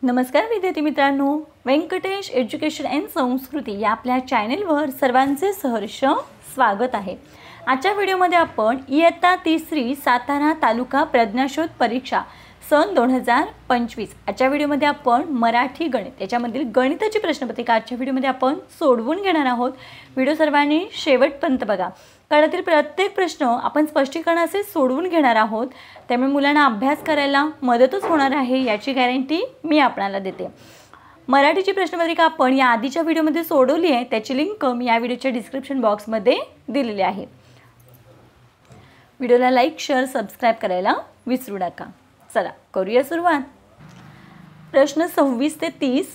नमस्कार विद्यार्थी मित्रांनो, व्यंकटेश एज्युकेशन अँड संस्कृती या आपल्या चॅनलवर सर्वांचे सहर्ष स्वागत आहे। आजच्या व्हिडिओमध्ये आपण इयत्ता तिसरी सातारा तालुका प्रज्ञाशोध परीक्षा सन 2025 आजच्या व्हिडिओमध्ये आपण मराठी गणित याच्यामधील गणिताची प्रश्नपत्रिका आजच्या व्हिडिओमध्ये आपण सोडवून घेणार आहोत। व्हिडिओ सर्वांनी शेवटपर्यंत बघा, कारण प्रत्येक प्रश्न आपण स्पष्टीकरणासहित सोडवून घेणार आहोत, त्यामुळे मुलांना अभ्यास करायला मदतच होणार आहे याची गॅरंटी मी आपल्याला देते। मराठीची प्रश्नपत्रिका आपण या आधीच्या व्हिडिओमध्ये सोडवली आहे, त्याची लिंक मी या व्हिडिओच्या डिस्क्रिप्शन बॉक्समध्ये दिलेली आहे। व्हिडिओला लाईक, शेअर, सबस्क्राइब करायला विसरू नका। चला करूया सुरुवात। प्रश्न 26 ते 30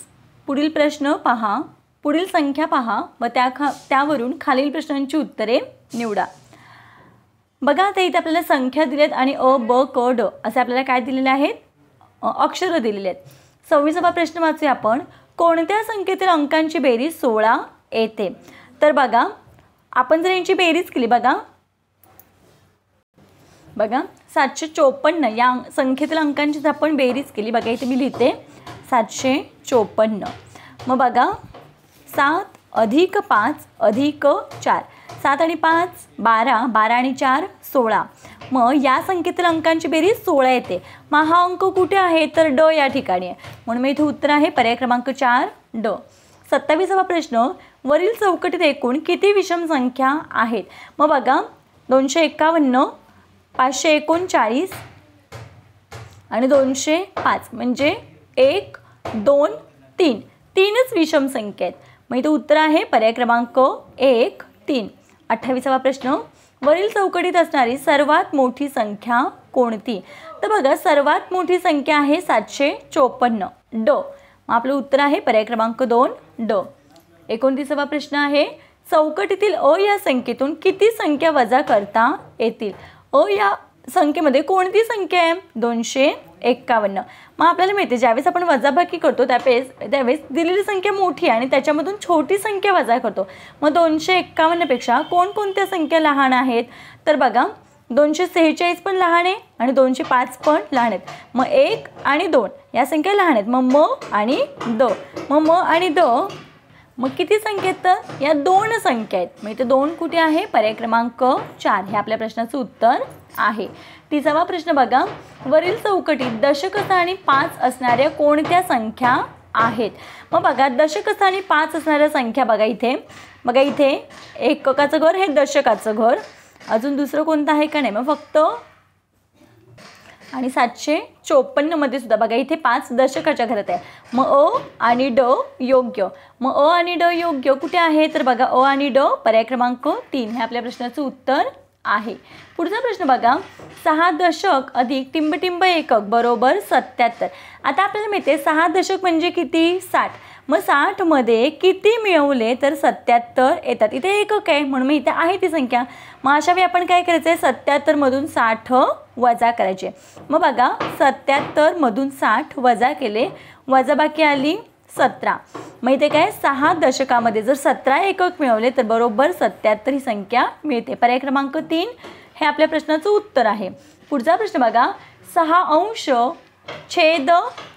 पुढील प्रश्न पहा, पुढील संख्या पहा व त्यावरून खालील प्रश्नांची उत्तरे निवडा। बघा आता इथे आपल्याला संख्या दिलेत आणि अ ब क ड असे आपल्याला काय दिलेले आहेत, अक्षर दिलेले आहेत। 26वा प्रश्न वाचूया आपण। कोणत्या संख्येतील अंकांची बेरीज 16 येते? तर बघा आपण जर यांची बेरीज केली, बघा 754 या संख्येतील अंकांची जर आपण बेरीज केली, बघा इथे मी लिहिते 754। मग बघा 7 अधिक 5 अधिक 4, 7 आणि 5 12, 12 आणि 4 16। मग या संख्येतील अंकांची बेरीज 16 येते। मग हा अंक कुठे आहे, तर ड या ठिकाणी आहे, म्हणून इथे उत्तर आहे पर्याय क्रमांक 4 ड। 27वा प्रश्न, वरील चौकटीत एकूण किती विषम संख्या आहेत? मग बघा 251, 539 आणि 205 म्हणजे 1 2 3 तीनच विषम संख्या आहेत। मग इथे उत्तर आहे पर्याय क्रमांक 1 3। 28वा प्रश्न, वरील चौकटीत असणारी सर्वात मोठी संख्या कोणती? तर बघा सर्वात मोठी संख्या आहे 754 ड। मग आपलं उत्तर आहे पर्याय क्रमांक 2 ड। 29वा प्रश्न आहे, चौकटीतील अ या संख्येतून किती संख्या वजा करता येतील? अ या संख्येमध्ये कोणती संख्या आहे? 251। मग आपल्याला माहिती आहे ज्यावेळेस आपण वजाबाकी करतो त्यावेळेस दिलेली संख्या मोठी आणि त्याच्यामधून छोटी संख्या वजा करतो। मग 251 पेक्षा कोणकोणत्या संख्या लहान आहेत? तर बघा 246 पण लहान आहे आणि 205 पण लहान आहेत। मग 1 आणि 2 या संख्या लहान आहेत। मग म आणि द, मग म आणि द मग किती संख्या आहेत? तर या 2 संख्या आहेत। मग इथे 2 कुठे आहे? पर्याय क्रमांक 4 हे आपल्या प्रश्नाचं उत्तर आहे। 30वा प्रश्न बघा, वरील चौकटीत दशकस्थानी 5 असणाऱ्या कोणत्या संख्या आहेत? मग बघा दशकस्थानी 5 असणाऱ्या संख्या बघा इथे एककाचं घर हे दशकाचं घर, अजून दुसरं कोणतं आहे का नाही? मग फक्त आणि 754 मध्ये सुद्धा बघा इथे 5 दशकाच्या घरात आहे। मग अ आणि ड योग्य। मग अ आणि ड योग्य कुठे आहे? तर बघा अ आणि ड पर्याय क्रमांक 3 हे आपल्या प्रश्नाचं उत्तर आहे। पुढचा प्रश्न बघा, 6 दशक अधिक टिंबटिंब एकक बरोबर 77। आता आपल्याला माहिती आहे 6 दशक म्हणजे किती? 60। मग 60 मध्ये किती मिळवले तर 77 येतात। इथे एकक आहे म्हणून इथे आहे ती संख्या। मग अशा वेळी आपण काय करायचं आहे, 77 मधून 60 वजा करायचे। मग बघा 77 मधून 60 वजा केले, वजाबाकी आली 17। मग इथे काय 6 दशकामध्ये जर 17 एकक मिळवले तर बरोबर 77 ही संख्या मिळते। पर्याय क्रमांक 3 हे आपल्या प्रश्नाचं उत्तर आहे। पुढचा प्रश्न बघा, 6 अंश छेद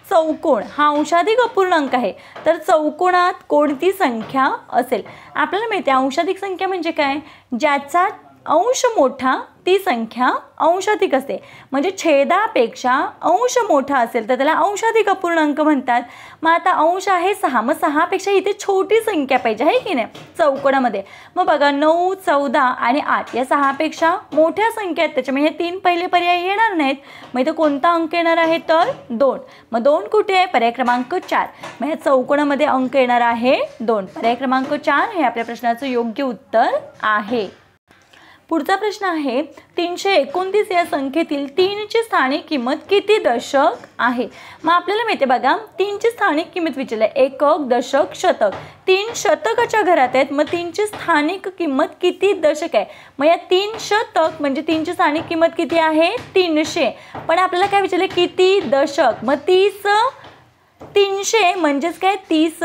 चौकोन हा अंशाधिक अपूर्णांक आहे, तर चौकोनात कोणती संख्या असेल? आपल्याला माहिती आहे अंशाधिक संख्या म्हणजे काय, ज्याचा अंश मोठा ती संख्या अंशाधिक असते। म्हणजे छेदापेक्षा अंश मोठा असेल तर त्याला अंशाधिक अपूर्णांक म्हणतात। मग आता अंश आहे 6, मग 6 पेक्षा इथे छोटी संख्या पाहिजे आहे की नाही चौकोनामध्ये। मग बघा 9 14 आणि 8 या 6 पेक्षा मोठ्या संख्या आहेत, त्याच्यामुळे हे 3 पहिले पर्याय येणार नाहीत। मग इथे कोणता अंक येणार आहे? तर 2। मग 2 कुठे आहे? पर्याय क्रमांक 4। मग या चौकोनामध्ये अंक येणार आहे 2, पर्याय क्रमांक 4 हे आपल्या प्रश्नाचं योग्य उत्तर आहे। पुढचा प्रश्न आहे, 329 या संख्येतील 3 ची स्थानिक किंमत किती दशक आहे? मग आपल्याला माहिती आहे बघा 3 ची स्थानिक किंमत विचारली आहे, एकक दशक शतक। 3 शतकाच्या घरात आहेत, मग 3 ची स्थानिक किंमत किती दशक आहे? मग या 3 शतक म्हणजे 3 ची स्थानिक किंमत किती आहे? 300। पण आपल्याला काय विचारले किती दशक? मग 300 म्हणजेच काय 30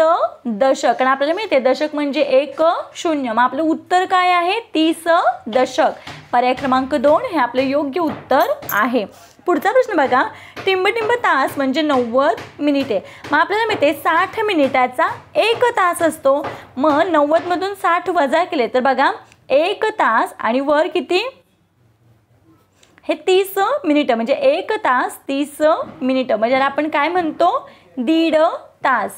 दशक, आणि आपल्याला माहिती आहे दशक म्हणजे 1 0। मग आपलं उत्तर काय आहे? 30 दशक। पर्याय क्रमांक 2 हे आपले योग्य उत्तर आहे। पुढचा प्रश्न बघा, टिंबटिंब तास म्हणजे 90 मिनिटे. मग आपल्याला माहिती 60 मिनिटाचा 1 तास असतो. मग 90 मधून 60 वजा केले तर बघा 1 तास आणि वर किती, हे 30 मिनिटं, म्हणजे 1 तास 30 मिनिटं, म्हणजे आपण काय म्हणतो, दीड तास.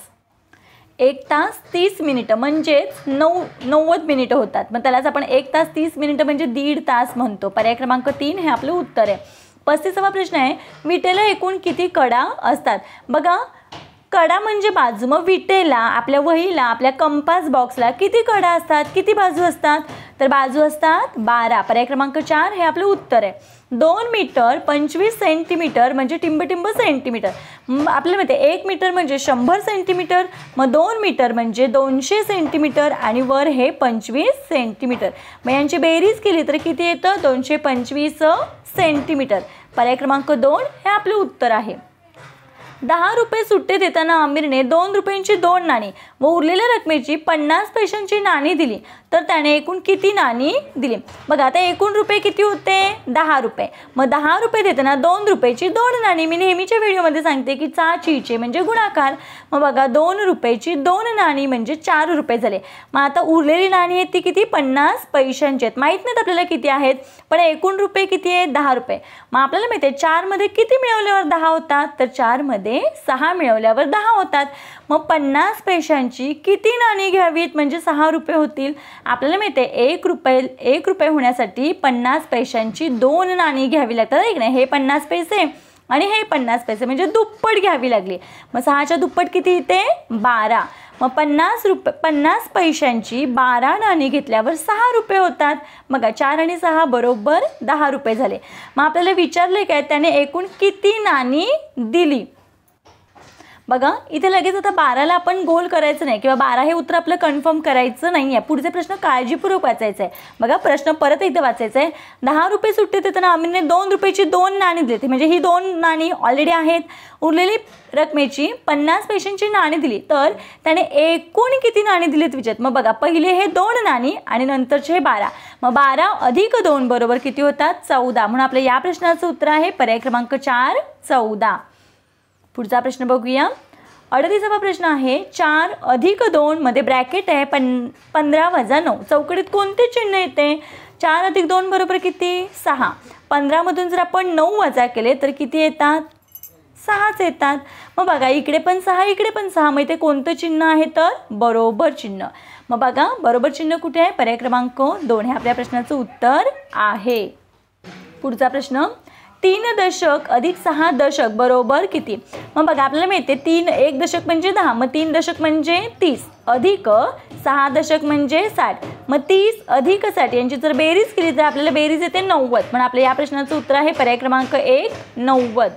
1 तास 30 मिनिटं म्हणजेच 90 मिनिटं होतात. मग त्यालाच आपण 1 तास 30 मिनिटं म्हणजे दीड तास म्हणतो. पर्याय क्रमांक 3 हे आपलं उत्तर आहे. 35वा प्रश्न आहे, विटेला एकूण किती कडा असतात. बघा कडा म्हणजे बाजू. मग विटेला, आपल्या वहीला, आपल्या कंपास बॉक्सला किती कडा असतात, किती बाजू असतात, तर बाजू असतात 12. पर्याय क्रमांक 4 हे आपलं उत्तर आहे. 2 मीटर 25 सेंटीमीटर म्हणजे टिंबटिंब सेंटीमीटर. आपल्याला माहिती आहे 1 मीटर म्हणजे 100 सेंटीमीटर. मग 2 मीटर म्हणजे 200 सेंटीमीटर आणि वर हे 25 सेंटीमीटर. मग यांची बेरीज केली तर किती येतं, 225 सेंटीमीटर. पर्याय क्रमांक 2 हे आपलं उत्तर आहे. 10 रुपये सुट्टे देताना आमिरने 2 रुपयांची 2 नाणी व उरलेल्या रकमेची 50 पैशांची नाणी दिली तर त्याने एकूण किती नाणी दिली. बघा आता एकूण रुपये किती होते, 10 रुपये. मग 10 रुपये देताना 2 रुपयाची 2 नाणी. मी नेहमीच्या व्हिडिओमध्ये सांगते की चाचीचे म्हणजे गुणाकार. मग बघा 2 रुपयाची 2 नाणी म्हणजे 4 रुपये झाले. मग आता उरलेली नाणी आहेत ती किती, 50 पैशांची आहेत. माहीत नाहीत आपल्याला किती आहेत, पण एकूण रुपये किती आहेत, 10 रुपये. मग आपल्याला माहिती आहे 4 मध्ये किती मिळवल्यावर 10 होतात, तर 4 मध्ये 6 मिळवल्यावर 10 होतात. मग 50 पैशांची किती नाणी घ्यावीत म्हणजे 6 रुपये होतील. आपल्याला माहिती आहे 1 रुपये होण्यासाठी 50 पैशांची 2 नाणी घ्यावी लागतात, एक नाही. हे 50 पैसे आणि हे 50 पैसे म्हणजे दुप्पट घ्यावी लागली. मग 6च्या दुप्पट किती येते, 12. मग 50 पैशांची 12 नाणी घेतल्यावर 6 रुपये होतात. बघा 4 आणि 6 बरोबर 10 रुपये झाले. मग आपल्याला विचारले काय, त्याने एकूण किती नाणी दिली. बघा इथे लगेच आता 12ला आपण गोल करायचं नाही किंवा 12 हे उत्तर आपलं कन्फर्म करायचं नाही आहे. पुढचे प्रश्न काळजीपूर्वक वाचायचं आहे. बघा प्रश्न परत एकदा वाचायचा आहे. 10 रुपये सुट्टे देताना आमिरने 2 रुपयाची 2 नाणी दिली, म्हणजे ही 2 नाणी ऑलरेडी आहेत. उरलेली रकमेची 50 पैशांची नाणी दिली तर त्याने एकूण किती नाणी दिलीत विचारत. मग बघा पहिले हे 2 नाणी आणि नंतरचे हे 12. मग 12 अधिक 2 बरोबर किती होतात, 14. म्हणून आपल्या या प्रश्नाचं उत्तर आहे पर्याय क्रमांक 4, 14. पुढचा प्रश्न बघूया. 38वा प्रश्न आहे, 4 अधिक 2 मध्ये ब्रॅकेट आहे 15 वजा 9. चौकटीत कोणते चिन्ह येते, 4 अधिक 2 बरोबर किती, 6. 15 मधून जर आपण 9 वजा केले तर किती येतात, 6च येतात. मग बघा इकडे पण 6 इकडे पण 6. मग इथे कोणतं चिन्ह आहे तर बरोबर चिन्ह. मग बघा बरोबर चिन्ह कुठे आहे, पर्याय क्रमांक 2 हे आपल्या प्रश्नाचं उत्तर आहे. पुढचा प्रश्न, 3 दशक अधिक 6 दशक बरोबर किती. मग बघा आपल्याला माहिती आहे 1 दशक म्हणजे 10. मग 3 दशक म्हणजे 30 अधिक 6 दशक म्हणजे 60. मग 30 अधिक 60 यांची जर बेरीज केली तर आपल्याला बेरीज येते 90. पण आपल्या या प्रश्नाचं उत्तर आहे पर्याय क्रमांक 1, 90.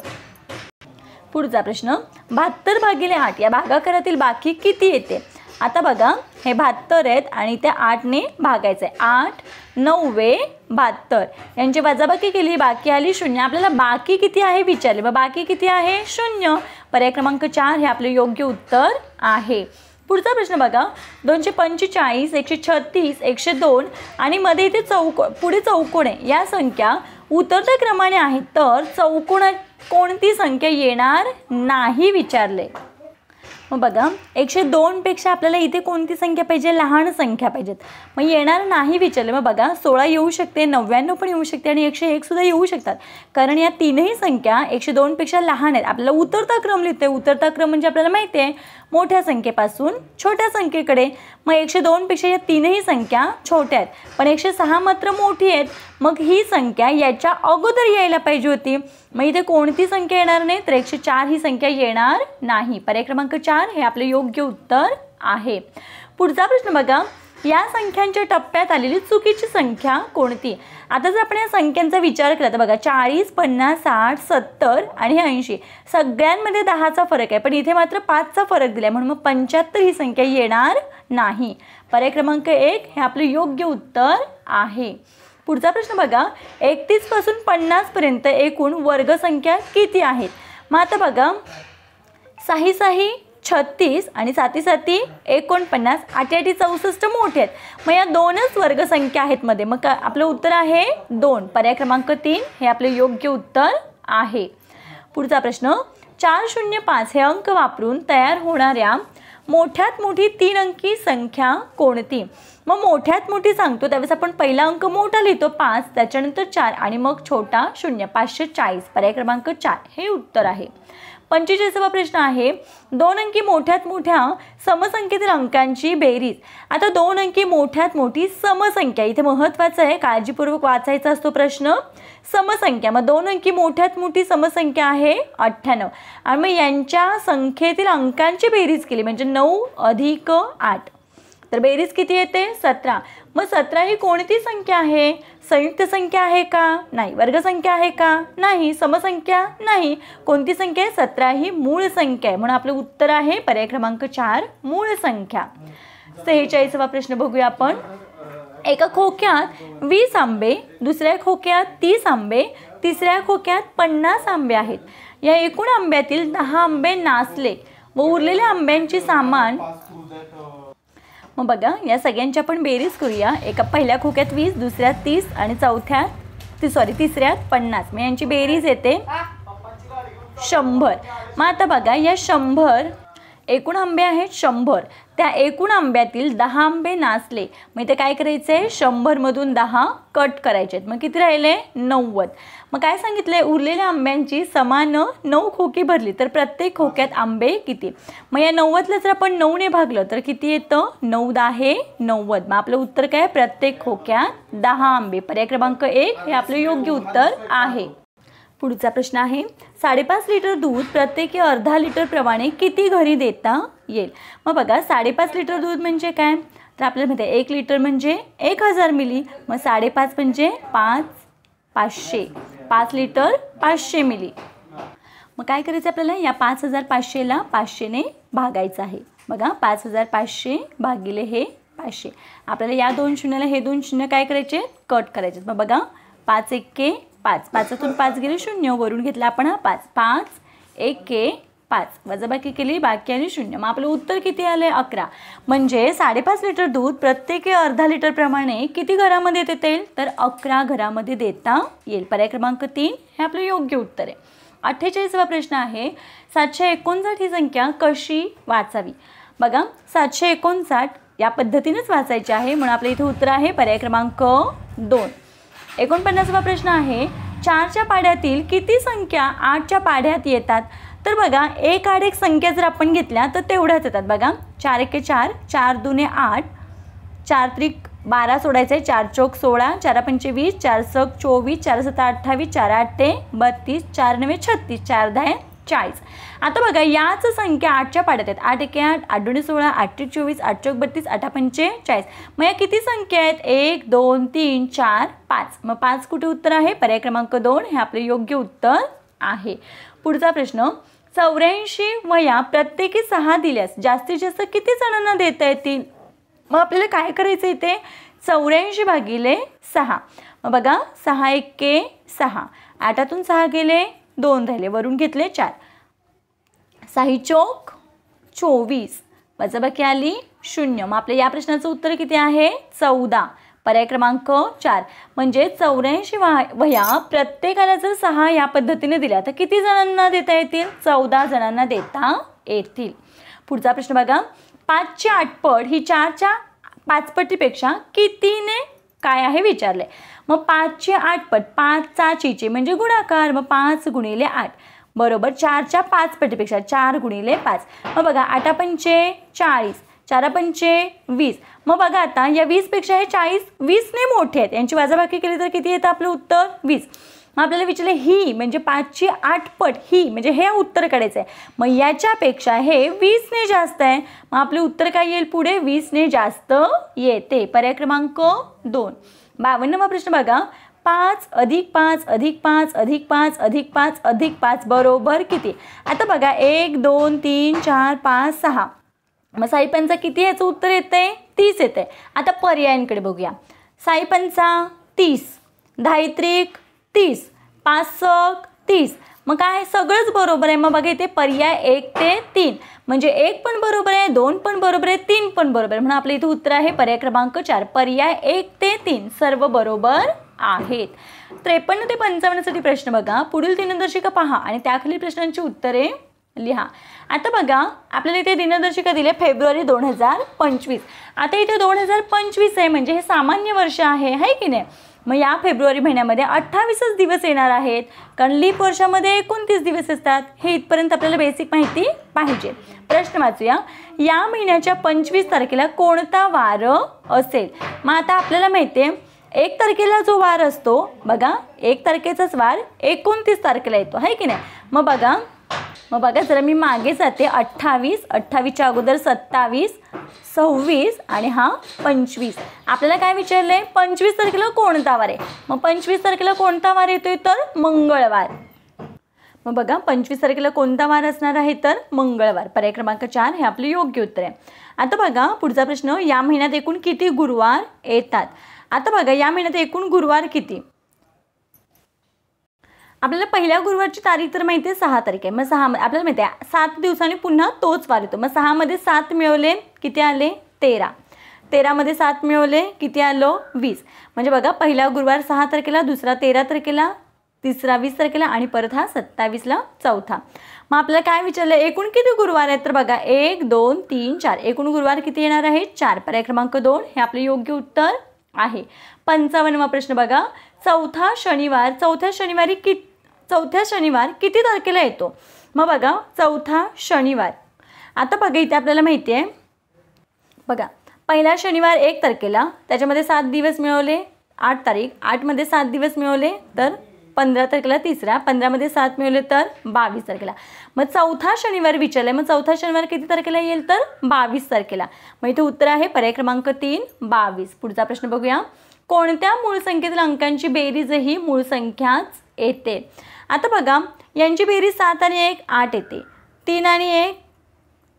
पुढचा प्रश्न, 72 भागिले 8 या भागाकारातील बाकी किती येते. आता बघा हे 72 आहेत आणि त्या 8ने भागायचं आहे. 8 9 72 यांची वजाबाकी केली, बाकी आली 0. आपल्याला बाकी किती आहे विचारले, मग बाकी किती आहे 0. पर्याय क्रमांक 4 हे आपले योग्य उत्तर आहे. पुढचा प्रश्न बघा, 245 136 102 आणि मध्ये इथे पुढे चौकोन आहे. या संख्या उतरत्या क्रमाने आहेत तर चौकोनात कोणती संख्या येणार नाही विचारले. मग बघा 102 पेक्षा आपल्याला इथे कोणती संख्या पाहिजे, लहान संख्या पाहिजेत. मग येणार नाही विचारले. मग बघा 16 येऊ शकते, 99 पण येऊ शकते आणि 101 सुद्धा येऊ शकतात, कारण या तीनही संख्या 102 पेक्षा लहान आहेत. आपल्याला उतरता क्रम लिहिते. उतरता क्रम म्हणजे आपल्याला माहिती आहे मोठ्या संख्येपासून छोट्या संख्येकडे. मग 102 पेक्षा या तीनही संख्या छोट्या आहेत, पण 106 मात्र मोठी आहेत. मग ही संख्या याच्या अगोदर यायला पाहिजे होती. मग इथे कोणती संख्या येणार नाही तर 104 ही संख्या येणार नाही. पर्याय क्रमांक 4 हे आपले योग्य उत्तर आहे. पुढचा प्रश्न बघा, या संख्यांच्या टप्प्यात आलेली चुकीची संख्या कोणती. आता जर आपण या संख्यांचा विचार केला तर बघा 40 50 60 70 आणि 80 सगळ्यांमध्ये 10चा फरक आहे, पण इथे मात्र 5चा फरक दिला आहे, म्हणून मग 75 ही संख्या येणार नाही. पर्याय क्रमांक 1 हे आपले योग्य उत्तर आहे. पुढचा प्रश्न बघा, 31 पासून 50 पर्यंत एकूण वर्गसंख्या किती आहेत. मग आता बघा 6 6 36 आणि 7 7 49 8 8 64 मोठे आहेत. मग या 2च वर्गसंख्या आहेत मध्ये, मग आपलं उत्तर आहे 2. पर्याय क्रमांक 3 हे आपले योग्य उत्तर आहे. पुढचा प्रश्न 405 हे अंक वापरून तयार होणाऱ्या मोठ्यात मोठी 3 अंकी संख्या कोणती? मग मोठ्यात मोठी सांगतो त्यावेळेस आपण पहिला अंक मोठा लिहितो 5, त्याच्यानंतर 4 आणि मग छोटा 0. 540 पर्याय क्रमांक 4 हे उत्तर आहे. 45वा प्रश्न आहे 2 अंकी मोठ्यात मोठ्या समसंख्येतील अंकांची बेरीज. आता 2 अंकी मोठ्यात मोठी समसंख्या, इथे महत्त्वाचं आहे, काळजीपूर्वक वाचायचा असतो प्रश्न. समसंख्या, मग 2 अंकी मोठ्यात मोठी समसंख्या आहे 98 आणि मग यांच्या संख्येतील अंकांची बेरीज केली म्हणजे 9 अधिक 8 तर बेरीज किती येते? 17. मग 17 ही कोणती संख्या आहे? संयुक्त संख्या आहे का? नाही. वर्गसंख्या आहे का? नाही. समसंख्या? नाही. कोणती संख्या आहे? 17 ही मूळ संख्या आहे, म्हणून आपलं उत्तर आहे पर्याय क्रमांक 4 मूळ संख्या. 46वा प्रश्न बघूया आपण. एका खोक्यात 20 आंबे, दुसऱ्या खोक्यात 30 आंबे, तिसऱ्या खोक्यात 50 आंबे आहेत. या एकूण आंब्यातील 10 आंबे नासले व उरलेल्या आंब्यांची सामान. मग बघा या सगळ्यांची आपण बेरीज करूया. एका पहिल्या खोक्यात 20, दुसऱ्यात 30 आणि तिसऱ्यात 50. मग यांची बेरीज येते 100. मग आता बघा या 100 एकूण आंबे आहेत 100, त्या एकूण आंब्यातील 10 आंबे नासले. मग इथे काय करायचं आहे? 100 मधून 10 कट करायचे आहेत. मग किती राहिले? 90. मग काय सांगितलंय? उरलेल्या आंब्यांची समान 9 खोकी भरली तर प्रत्येक खोक्यात आंबे किती? मग या 90ला जर आपण 9 ने भागलं तर किती येतं? 9 10 90. मग आपलं उत्तर काय? प्रत्येक खोक्यात 10 आंबे. पर्याय क्रमांक 1 हे आपलं योग्य उत्तर आहे. पुढचा प्रश्न आहे 5.5 लिटर दूध प्रत्येकी अर्धा लिटर प्रमाणे किती घरी देता येईल? मग बघा 5.5 लिटर दूध म्हणजे काय? तर आपल्याला माहिती आहे 1 लिटर म्हणजे 1000 मिली. मग 5.5 म्हणजे 500. 5 लिटर 500 मिली. मग काय करायचं आपल्याला? या 5500ला 500 ने भागायचं आहे. बघा 5500 भागिले हे 500. आपल्याला या 2 शून्याला हे 2 शून्य काय करायचे? कट करायचे. मग बघा 5 1 5, 5तून 5 गेले 0, वरून घेतला आपण हा 5. 5 1 5 वजाबाकी केली, बाकी आली 0. मग आपलं उत्तर किती आले? 11. म्हणजे 5.5 लिटर दूध प्रत्येकी अर्धा लिटर प्रमाणे किती घरामध्ये देता येईल? तर 11 घरामध्ये देता येईल. पर्याय क्रमांक 3 हे आपलं योग्य उत्तर आहे. 48वा प्रश्न आहे 759 ही संख्या कशी वाचावी? बघा 759 या पद्धतीनेच वाचायची आहे, म्हणून आपल्या इथे उत्तर आहे पर्याय क्रमांक 2. 49वा प्रश्न आहे 4च्या पाढ्यातील किती संख्या 8च्या पाढ्यात येतात? तर बघा 1 आड 1 संख्या जर आपण घेतल्या तर तेवढ्याच येतात. बघा 4 1 4, 4 2 8, 4 3 12 सोडायचं आहे, 4 चौक 16, 4 5 20, 4 6 24, 4 7 28, 4 8 32, 4 9 36, 4 10 40. आता बघा याच संख्या 8च्या पाढ्यात आहेत. 8 1 8, 8 2 16, 8 3 24, 8 चौक 32, 8 5 40. मग या किती संख्या आहेत? 1 2 3 4 5. मग 5 कुठे उत्तर आहे? पर्याय क्रमांक 2 हे आपले योग्य उत्तर आहे. पुढचा प्रश्न 84 वह्या प्रत्येकी 6 दिल्यास जास्तीत जास्त किती जणांना देता येतील? मग आपल्याला काय करायचं इथे? 84 भागिले 6. मग बघा 6 1 6, 8तून 6 गेले 2 राहिले, वरून घेतले 4. 6 चौक 24, वजाबाकी आली 0. मग आपल्या या प्रश्नाचं उत्तर किती आहे? 14. पर्याय क्रमांक 4. म्हणजे 84 वह्या प्रत्येकाला जर 6 या पद्धतीने दिल्या तर किती जणांना देता येतील? 14 जणांना देता येतील. पुढचा प्रश्न बघा 5ची 8 पट ही 4च्या 5 पटीपेक्षा कितीने काय आहे विचारले. मग 5ची 8 पट 5चा चीचे म्हणजे गुणाकार, मग 5 गुणिले 8 बरोबर 4च्या 5 पटीपेक्षा 4 गुणिले 5. मग बघा 8 पंचे 40, 4 पंचे 20. मग बघा आता या 20 पेक्षा हे 40 20 ने मोठे आहेत, यांची वजाबाकी केली तर किती येतं आपलं उत्तर? 20. मग आपल्याला विचारले ही म्हणजे 5ची 8 पट ही म्हणजे हे उत्तर काढायचं आहे. मग याच्यापेक्षा हे 20 ने जास्त आहे, मग आपले उत्तर काय येईल पुढे? 20 ने जास्त येते. पर्याय क्रमांक 2. 52वा प्रश्न बघा 5 अधिक 5 अधिक 5 अधिक 5 अधिक 5 अधिक 5 बरोबर किती? आता बघा 1 2 3 4 5 6. मग 6 पंचा किती याचं उत्तर येते? 30 येते. आता पर्यायांकडे बघूया. 6 पंचा 30, 10 त्रिक 30, 5 सक 30. मग काय सगळंच बरोबर आहे. मग बघा इथे पर्याय 1 ते 3 म्हणजे 1 पण बरोबर आहे, 2 पण बरोबर आहे, 3 पण बरोबर आहे, म्हणून आपलं इथे उत्तर आहे पर्याय क्रमांक 4. पर्याय 1 ते 3 सर्व बरोबर आहेत. 53 ते 55 साठी प्रश्न बघा. पुढील दिनदर्शिका पहा आणि त्याखालील प्रश्नांची उत्तरे लिहा. आता बघा आपल्याला इथे दिनदर्शिका दिली आहे फेब्रुवारी 2025. आता इथे 2025 आहे म्हणजे हे सामान्य वर्ष आहे की नाही. मग या फेब्रुवारी महिन्यामध्ये 28च दिवस येणार आहेत कारण लीप वर्षामध्ये 29 दिवस असतात. हे इथपर्यंत आपल्याला बेसिक माहिती पाहिजे. प्रश्न वाचूया. या महिन्याच्या 25 तारखेला कोणता वार असेल. मग आता आपल्याला माहिती आहे 1 तारखेला जो वार असतो बघा 1 तारखेचाच वार 29 तारखेला येतो आहे की नाही. मग बघा जरा मी मागे जाते. 28च्या अगोदर 27, 26 आणि हा 25. आपल्याला काय विचारलंय 25 तारखेला कोणता वार आहे. मग 25 तारखेला कोणता वार येतोय तर मंगळवार. मग बघा 25 तारखेला कोणता वार असणार आहे तर मंगळवार. पर्याय क्रमांक 4 हे आपले योग्य उत्तर आहे. आता बघा पुढचा प्रश्न. या महिन्यात एकूण किती गुरुवार येतात. आता बघा या महिन्यात एकूण गुरुवार किती. आपल्याला पहिल्या गुरुवारची तारीख तर माहिती आहे 6 तारीख आहे. मग 6 आपल्याला माहिती आहे 7 दिवसांनी पुन्हा तोच वार येतो. मग 6 मध्ये 7 मिळवले किती आले 13. 13 मध्ये 7 मिळवले किती आलो 20. म्हणजे बघा पहिला गुरुवार 6 तारखेला, दुसरा 13 तारखेला, तिसरा 20 तारखेला आणि परत हा 27ला चौथा. मग आपल्याला काय विचारलं एकूण किती गुरुवार आहेत तर बघा 1, 2, 3, 4. एकूण गुरुवार किती येणार आहेत 4. पर्याय क्रमांक 2 हे आपले योग्य उत्तर आहे. 55वा प्रश्न बघा. चौथा शनिवार किती तारखेला येतो. मग बघा चौथा शनिवार. आता बघा इथे आपल्याला माहिती आहे बघा पहिला शनिवार 1 तारखेला, त्याच्यामध्ये 7 दिवस मिळवले 8 तारीख, 8 मध्ये 7 दिवस मिळवले तर 15 तारखेला तिसरा, 15 मध्ये 7 मिळवले तर 22 तारखेला. मग चौथा शनिवार विचारलाय. मग चौथा शनिवार किती तारखेला येईल तर 22 तारखेला. मग इथे उत्तर आहे पर्याय क्रमांक 3 22. पुढचा प्रश्न बघूया. कोणत्या मूळ संख्येतील अंकांची बेरीजही मूळ संख्याच येते. आता बघा यांची बेरीज 7 आणि 1 8 येते, 3 आणि 1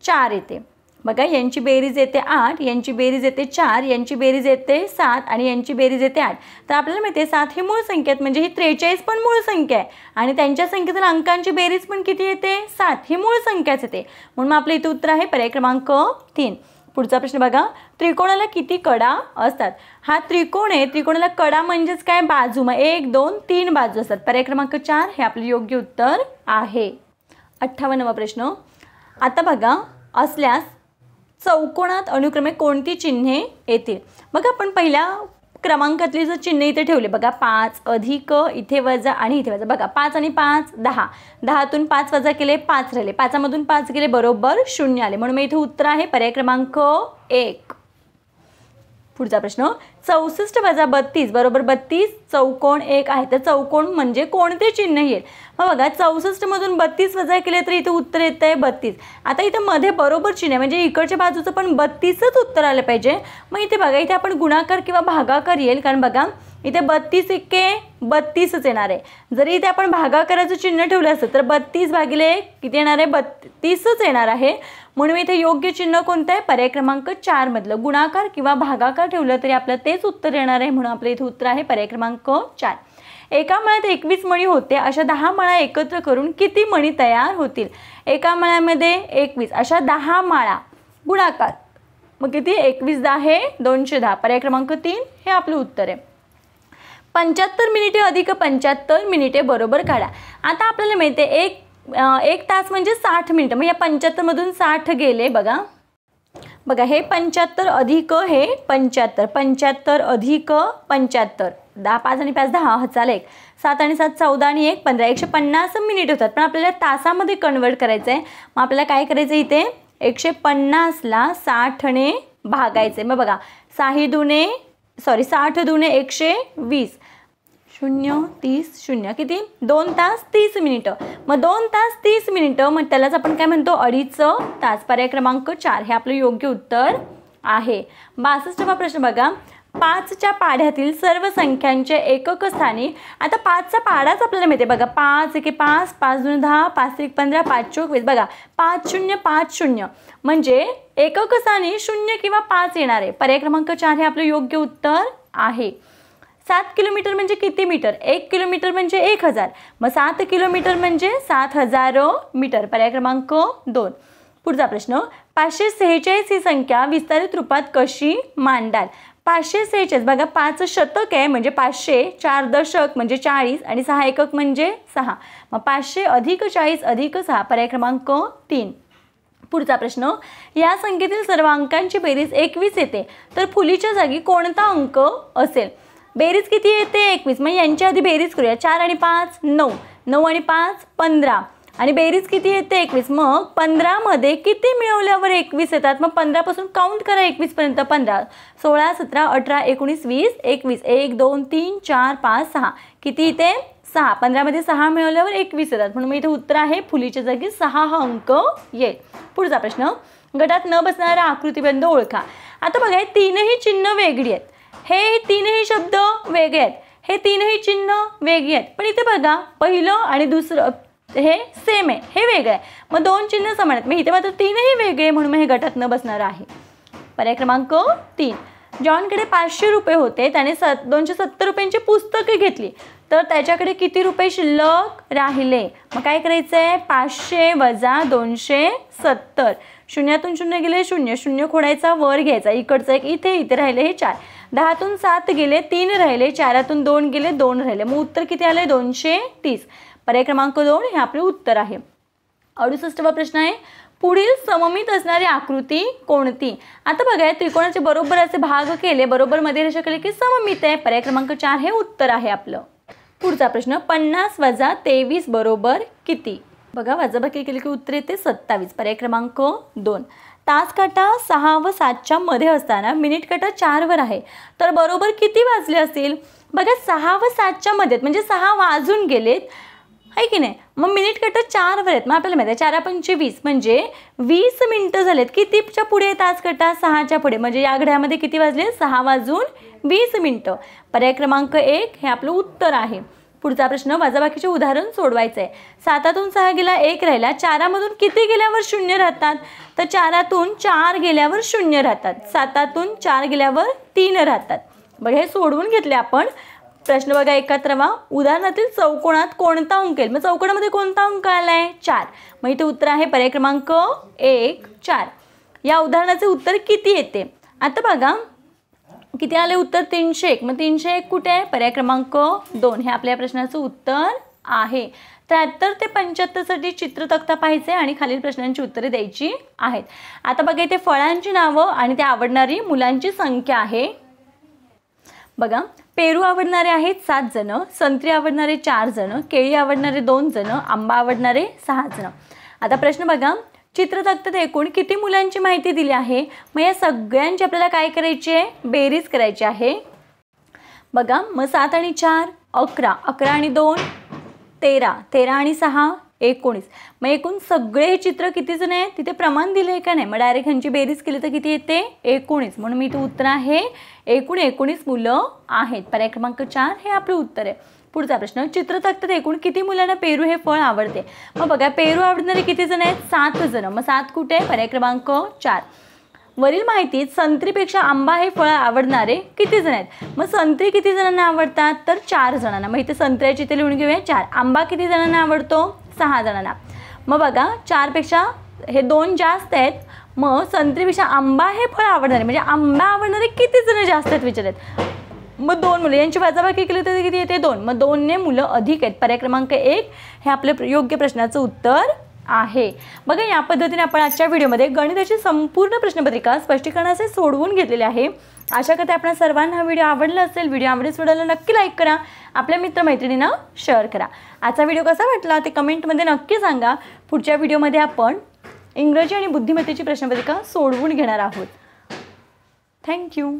4 येते. बघा यांची बेरीज येते 8, यांची बेरीज येते 4, यांची बेरीज येते 7 आणि यांची बेरीज येते 8. तर आपल्याला माहिती आहे 7 ही मूळ संख्या आहेत म्हणजे ही 43 पण मूळ संख्या आहे आणि त्यांच्या संख्येतील अंकांची बेरीज पण किती येते 7. ही मूळ संख्याच येते म्हणून आपलं इथे उत्तर आहे पर्याय क्रमांक 3. पुढचा प्रश्न बघा. त्रिकोणाला किती कडा असतात. हा त्रिकोण आहे, त्रिकोणाला कडा म्हणजेच काय बाजू. मग 1, 2, 3 बाजू असतात. पर्याय क्रमांक 4 हे आपले योग्य उत्तर आहे. 58वा प्रश्न. आता बघा असल्यास चौकोनात अनुक्रमे कोणती चिन्हे येतील. बघा आपण पहिल्या क्रमांकातली जर चिन्ह इथे ठेवले बघा 5 अधिक इथे वजा आणि इथे वजा. बघा 5 आणि 5 10, 10तून 5 वजा केले 5 राहिले, 5मधून 5 गेले बरोबर 0 आले म्हणून इथे उत्तर आहे पर्याय क्रमांक 1. पुढचा प्रश्न. 64 वजा 32 बरोबर 32. चौकोन 1 आहे तर चौकोन म्हणजे कोणते चिन्ह येईल. मग बघा 64 मधून 32 वजा केले तर इथे उत्तर येत आहे 32. आता इथे मध्ये बरोबर चिन्ह आहे म्हणजे इकडच्या बाजूचं पण 32च उत्तर आलं पाहिजे. मग इथे बघा इथे आपण गुणाकार किंवा भागाकार येईल कारण बघा इथे 32 एके 32च येणार आहे. जरी इथे आपण भागाकाराचं चिन्ह ठेवलं असतं तर 32 भागिले 1 किती येणार आहे 32च येणार आहे. म्हणून इथे योग्य चिन्ह कोणतं आहे पर्याय क्रमांक 4 मधलं. गुणाकार किंवा भागाकार ठेवलं तरी आपलं तेच उत्तर येणार आहे म्हणून आपलं इथे उत्तर आहे पर्याय क्रमांक 4. एका मळ्यात 21 मणी होते अशा 10 माळा एकत्र करून किती मणी तयार होतील. एका मळ्यामध्ये 21 अशा 10 माळा गुणाकार मग किती 21 10 हे 210. पर्याय क्रमांक 3 हे आपलं उत्तर आहे. 75 मिनिटे अधिक 75 मिनिटे बरोबर काढा. आता आपल्याला माहिती आहे एक तास म्हणजे 60 मिनिटं. मग या 75 मधून 60 गेले बघा हे 75 अधिक हे 75, 75 अधिक 75 10 5 आणि 5 10 हचाल 1 7 आणि 7 14 आणि 1 15 150 मिनिट होतात. पण आपल्याला तासामध्ये कन्वर्ट करायचं आहे. मग आपल्याला काय करायचं इथे 150ला 60ने भागायचे. मग बघा 60 दुने 120 0 30 0 किती 2 तास 30 मिनिटं. मग 2 तास 30 मिनिटं मग त्यालाच आपण काय म्हणतो 2.5 तास. पर्याय क्रमांक 4 हे आपलं योग्य उत्तर आहे. 62वा प्रश्न बघा. 5च्या पाढ्यातील सर्व संख्यांच्या एकक स्थानी. आता 5चा पाढाच आपल्याला मिळते बघा 5 एके 5 5 2 10 5 3 15 5 चौक 20. बघा 5 0 5 0 म्हणजे एकक स्थानी 0 किंवा 5 येणार आहे. पर्याय क्रमांक 4 हे आपलं योग्य उत्तर आहे. 7 किलोमीटर म्हणजे किती मीटर. 1 किलोमीटर म्हणजे 1000. मग 7 किलोमीटर म्हणजे 7000 मीटर. पर्याय क्रमांक 2. पुढचा प्रश्न. 546 ही संख्या विस्तारित रूपात कशी मांडाल. 546 बघा, 5 शतक आहे म्हणजे 500, 4 दशक म्हणजे 40 आणि 6 एकक म्हणजे 6. मग 500 अधिक 40 अधिक 6 पर्याय क्रमांक 3. पुढचा प्रश्न, या संख्येतील सर्व अंकांची बेरीज 21 येते तर फुलीच्या जागी कोणता अंक असेल? बेरीज किती येते? 21. मग यांच्या आधी बेरीज करूया. 4 आणि 5 9, 9 आणि 5 15 आणि बेरीज किती येते? 21. मग 15 मध्ये किती मिळवल्यावर 21 येतात? मग 15 पासून काउंट करा 21 पर्यंत. 15 16 17 18 19 20 21 1 2 3 4 5 6 किती इथे? 6. 15 मध्ये 6 मिळवल्यावर 21 येतात. म्हणून इथे उत्तर आहे फुलीच्या जागी 6 हा अंक येईल. पुढचा प्रश्न, गटात न बसणारा आकृतिबंध ओळखा. आता बघा, हे तीनही चिन्ह वेगळी आहेत. हे तीनही शब्द वेगळे आहेत. हे तीनही चिन्ह वेगळी आहेत. पण इथे बघा, पहिलं आणि दुसरं हे सेम आहे, हे वेगळं आहे. मग 2 चिन्ह समान आहेत. मग इथे मात्र तीनही वेगळे, म्हणून मग हे गटात न बसणार आहे. पर्याय क्रमांक 3. जॉनकडे 500 रुपये होते. त्याने 270 रुपयांची पुस्तके घेतली तर त्याच्याकडे किती रुपये शिल्लक राहिले? मग काय करायचं आहे? 500 वजा 270. शून्यातून शून्य गेले 0, 0 खोडायचा, वर घ्यायचा, इकडचं एक इथे, इथे राहिले हे 4. 10तून 7 गेले 3 राहिले, 4तून 2 गेले 2 राहिले. मग उत्तर किती आले? 230. पर्याय क्रमांक 2 हे आपले उत्तर आहे. 68वा प्रश्न आहे, पुढील सममित असणारी आकृती कोणती? आता बघा, त्रिकोणाचे बरोबर असे भाग केले, बरोबर मध्ये रेषा केली की सममित आहे. पर्याय क्रमांक 4 हे उत्तर आहे आपलं. पुढचा प्रश्न, 50 वजा 23 बरोबर किती? बघा, वजाबाकी केली की उत्तर येते 27. पर्याय क्रमांक 2. तास काटा 6 व 7च्या मध्ये असताना मिनिट काटा 4 वर आहे तर बरोबर किती वाजले असतील? बघा, 6 व 7च्या मध्ये म्हणजे 6 वाजून गेलेत, आहे की नाही? मग मिनिट काटा 4 वर आहेत. मग आपल्याला माहिती आहे 4 पंचे 20 म्हणजे 20 मिनिटं झालेत. कितीच्या पुढे तास काटा? 6च्या पुढे. म्हणजे या घड्यामध्ये किती वाजले? 6 वाजून 20 मिनिटं. पर्याय क्रमांक 1 हे आपलं उत्तर आहे. पुढचा प्रश्न, वजाबाकीचे उदाहरण सोडवायचं आहे. 7तून 6 गेला 1 राहिला, 4मधून किती गेल्यावर 0 राहतात? तर 4तून 4 गेल्यावर 0 राहतात. 7तून 4 गेल्यावर 3 राहतात. बघा, हे सोडवून घेतले आपण. प्रश्न बघा 71वा, उदाहरणातील चौकोनात कोणता अंक येईल? मग चौकोनामध्ये कोणता अंक आलाय? 4. मग इथे उत्तर आहे पर्याय क्रमांक 1 4. या उदाहरणाचे उत्तर किती येते? आता बघा, किती आले उत्तर? 301. मग 301 कुठे आहे? पर्याय क्रमांक 2 हे आपल्या प्रश्नाचं उत्तर आहे. 73 ते 75 साठी चित्र तक्ता पाहायचे आणि खालील प्रश्नांची उत्तरे द्यायची आहेत. आता बघा, इथे फळांची नावं आणि ते आवडणारी मुलांची संख्या आहे. बघा, पेरू आवडणारे आहेत 7 जण, संत्री आवडणारे 4 जण, केळी आवडणारे 2 जण, आंबा आवडणारे 6 जण. आता प्रश्न बघा, चित्र तक्त्यात एकूण किती मुलांची माहिती दिली आहे? मग या सगळ्यांची आपल्याला काय करायची आहे? बेरीज करायची आहे. बघा, मग 7 आणि 4 11, 11 आणि 2 13, 13 आणि 6 19. मग एकूण सगळे चित्र किती जण आहेत? तिथे प्रमाण दिले आहे का नाही? मग डायरेक्ट ह्यांची बेरीज केली तर किती येते? 19. म्हणून मी इथे उत्तर आहे एकूण 19 मुलं आहेत. पर्याय क्रमांक 4 हे आपलं उत्तर आहे. पुढचा प्रश्न, चित्र तक्त्यात एकूण किती मुलांना पेरू हे फळ आवडते? मग बघा, पेरू आवडणारे किती जण आहेत? 7 जण. मग 7 कुठे आहे? पर्याय क्रमांक 4. वरील माहितीत संत्रीपेक्षा आंबा हे फळ आवडणारे किती जण आहेत? मग संत्री किती जणांना आवडतात? तर 4 जणांना. मग इथे संत्र्याची इथे लिहून घेऊया 4. आंबा किती जणांना आवडतो? 6 जणांना. मग बघा, 4 पेक्षा हे 2 जास्त आहेत. मग संत्रीपेक्षा आंबा हे फळ आवडणारे म्हणजे आंबा आवडणारे किती जण जास्त आहेत विचारतात. मग 2 मुलं, यांची वजाबाकी केली तर किती येते? 2. मग 2ने मुलं अधिक आहेत. पर्याय क्रमांक 1 हे आपले योग्य प्रश्नाचं उत्तर आहे. बघा, या पद्धतीने आपण आजच्या व्हिडिओमध्ये गणिताची संपूर्ण प्रश्नपत्रिका स्पष्टीकरणाचे सोडवून घेतलेले आहे. आशा करते आपल्या सर्वांना हा व्हिडिओ आवडला असेल. व्हिडिओ आवडल्यास व्हिडिओला नक्की लाईक करा, आपल्या मित्रमैत्रिणींना शेअर करा. आजचा व्हिडिओ कसा वाटला ते कमेंटमध्ये नक्की सांगा. पुढच्या व्हिडिओमध्ये आपण इंग्रजी आणि बुद्धिमत्तेची प्रश्नपत्रिका सोडवून घेणार आहोत. थँक्यू.